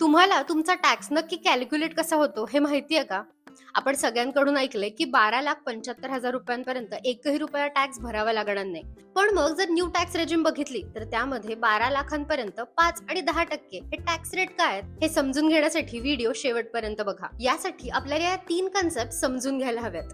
तुम्हाला तुमचा टॅक्स नक्की कॅल्क्युलेट कसा होतो हे माहिती आहे का? आपण सगळ्यांकडून ऐकलंय की 12,75,000 रुपयांपर्यंत एकही रुपया टॅक्स भरावा लागणार नाही. पण मग जर न्यू टॅक्स रेजिम बघितली तर त्यामध्ये 12 लाखांपर्यंत 5 आणि 10% हे टॅक्स रेट काय आहेत हे समजून घेण्यासाठी व्हिडिओ शेवटपर्यंत बघा. यासाठी आपल्याला या 3 कन्सेप्ट समजून घ्यायला हव्यात.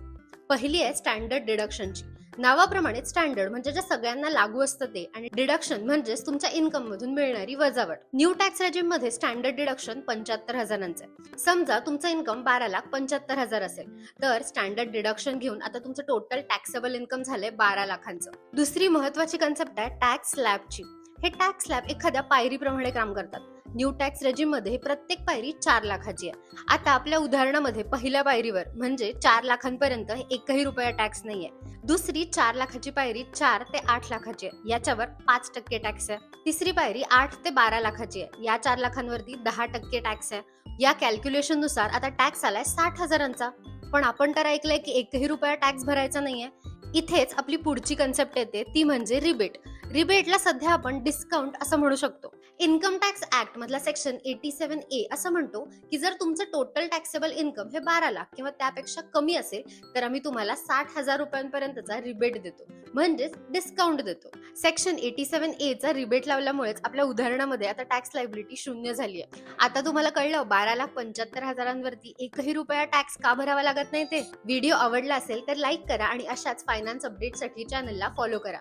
पहिली आहे स्टँडर्ड डिडक्शनची. नावाप्रमाणे स्टँडर्ड म्हणजे जे सगळ्यांना लागू असतं ते, आणि डिडक्शन म्हणजेच तुमच्या इन्कम मधून मिळणारी वजावट. न्यू टॅक्स रेजिम मध्ये स्टँडर्ड डिडक्शन 75,000 आहे. समजा तुमचं इन्कम 12,75,000 असेल तर स्टँडर्ड डिडक्शन घेऊन आता तुमचं टोटल टॅक्सेबल इन्कम झालंय 12 लाखांचं. दुसरी महत्वाची कन्सेप्ट आहे टॅक्स स्लॅबची. हे टॅक्स स्लॅब एखाद्या पायरीप्रमाणे काम करतात. न्यू टॅक्स रेजिम मध्ये प्रत्येक पायरी 4 लाखाची आहे. आता आपल्या उदाहरणामध्ये पहिल्या पायरीवर म्हणजे 4 लाखांपर्यंत एकही रुपया टॅक्स नाहीये. दुसरी 4 लाखाची पायरी 4 ते 8 लाखाची आहे, याच्यावर 5% टॅक्स आहे. तिसरी पायरी 8 ते 12 लाखाची आहे, या 4 लाखांवरती 10% टॅक्स आहे. या कॅल्क्युलेशन नुसार आता टॅक्स आलाय 60,000चा. पण आपण तर ऐकलंय की एकही रुपया टॅक्स भरायचा नाहीये. इथेच आपली पुढची कन्सेप्ट येते, ती म्हणजे रिबेट. रिबेटला सध्या आपण डिस्काउंट असं म्हणू शकतो. इन्कम टॅक्स ऍक्ट मधला सेक्शन 87A असं म्हणतो की जर तुमचं टोटल टॅक्सेबल इन्कम हे 12 लाख किंवा त्यापेक्षा कमी असेल तर आम्ही तुम्हाला 60,000 रुपयांपर्यंतचा रिबेट देतो, म्हणजेच डिस्काउंट देतो. सेक्शन 87A चा रिबेट लावल्यामुळेच आपल्या उदाहरणामध्ये आता टॅक्स लायबिलिटी 0 झाली आहे. आता तुम्हाला कळलं 12,75,000वरती एकही रुपया टॅक्स का भरावा लागत नाही ते. व्हिडिओ आवडला असेल तर लाईक करा आणि अशाच फायनान्स अपडेटसाठी चॅनलला फॉलो करा.